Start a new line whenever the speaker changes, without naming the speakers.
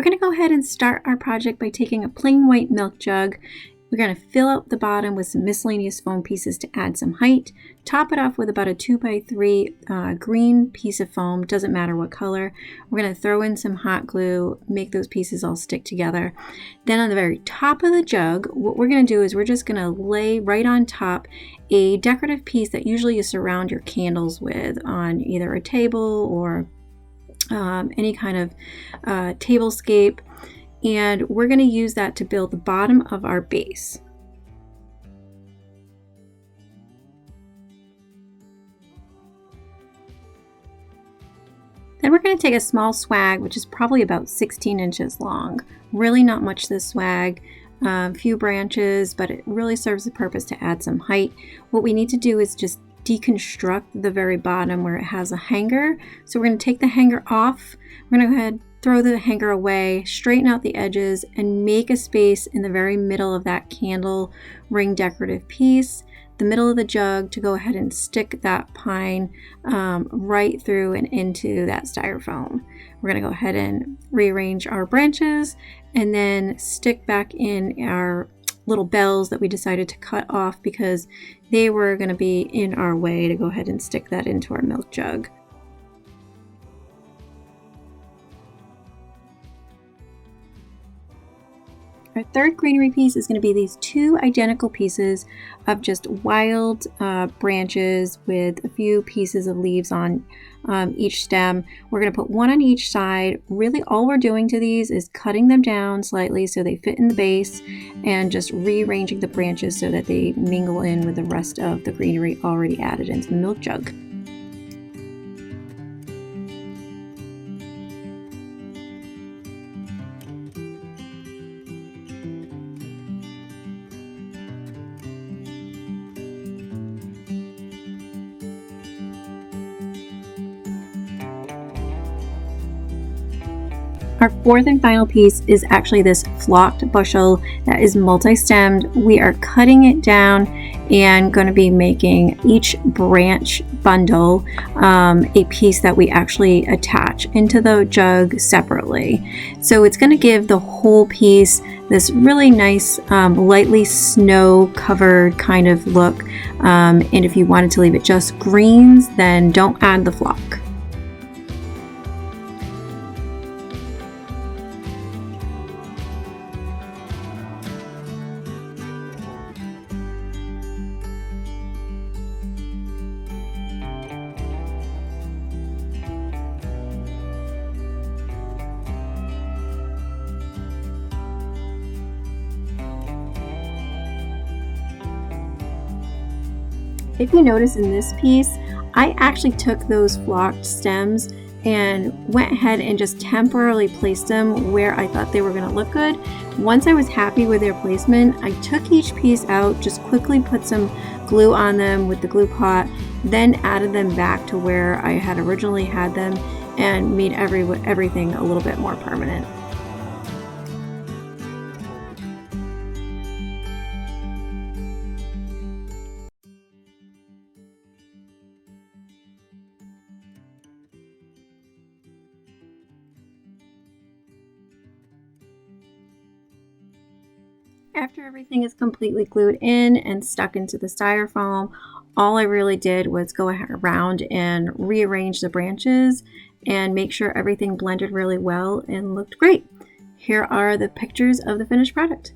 We're going to go ahead and start our project by taking a plain white milk jug. We're going to fill out the bottom with some miscellaneous foam pieces to add some height. Top it off with about a 2x3 green piece of foam, doesn't matter what color. We're going to throw in some hot glue, make those pieces all stick together. Then on the very top of the jug, what we're going to do is we're just going to lay right on top a decorative piece that usually you surround your candles with on either a table or any kind of tablescape. And we're going to use that to build the bottom of our base. Then we're going to take a small swag, which is probably about 16 inches long. Really not much this swag, few branches, but it really serves the purpose to add some height. What we need to do is just deconstruct the very bottom where it has a hanger. So we're going to take the hanger off. We're going to go ahead, throw the hanger away, straighten out the edges, and make a space in the very middle of that candle ring decorative piece, the middle of the jug, to go ahead and stick that pine right through and into that styrofoam. We're going to go ahead and rearrange our branches and then stick back in our little bells that we decided to cut off because they were going to be in our way, to go ahead and stick that into our milk jug. Our third greenery piece is going to be these two identical pieces of just wild branches with a few pieces of leaves on each stem. We're going to put one on each side. Really all we're doing to these is cutting them down slightly so they fit in the base and just rearranging the branches so that they mingle in with the rest of the greenery already added into the milk jug. Our fourth and final piece is actually this flocked bushel that is multi-stemmed. We are cutting it down and going to be making each branch bundle a piece that we actually attach into the jug separately. So it's going to give the whole piece this really nice lightly snow covered kind of look. And if you wanted to leave it just greens, then don't add the flock. If you notice in this piece, I actually took those flocked stems and went ahead and just temporarily placed them where I thought they were going to look good. Once I was happy with their placement, I took each piece out, just quickly put some glue on them with the glue pot, then added them back to where I had originally had them and made everything a little bit more permanent. After everything is completely glued in and stuck into the styrofoam, all I really did was go around and rearrange the branches and make sure everything blended really well and looked great. Here are the pictures of the finished product.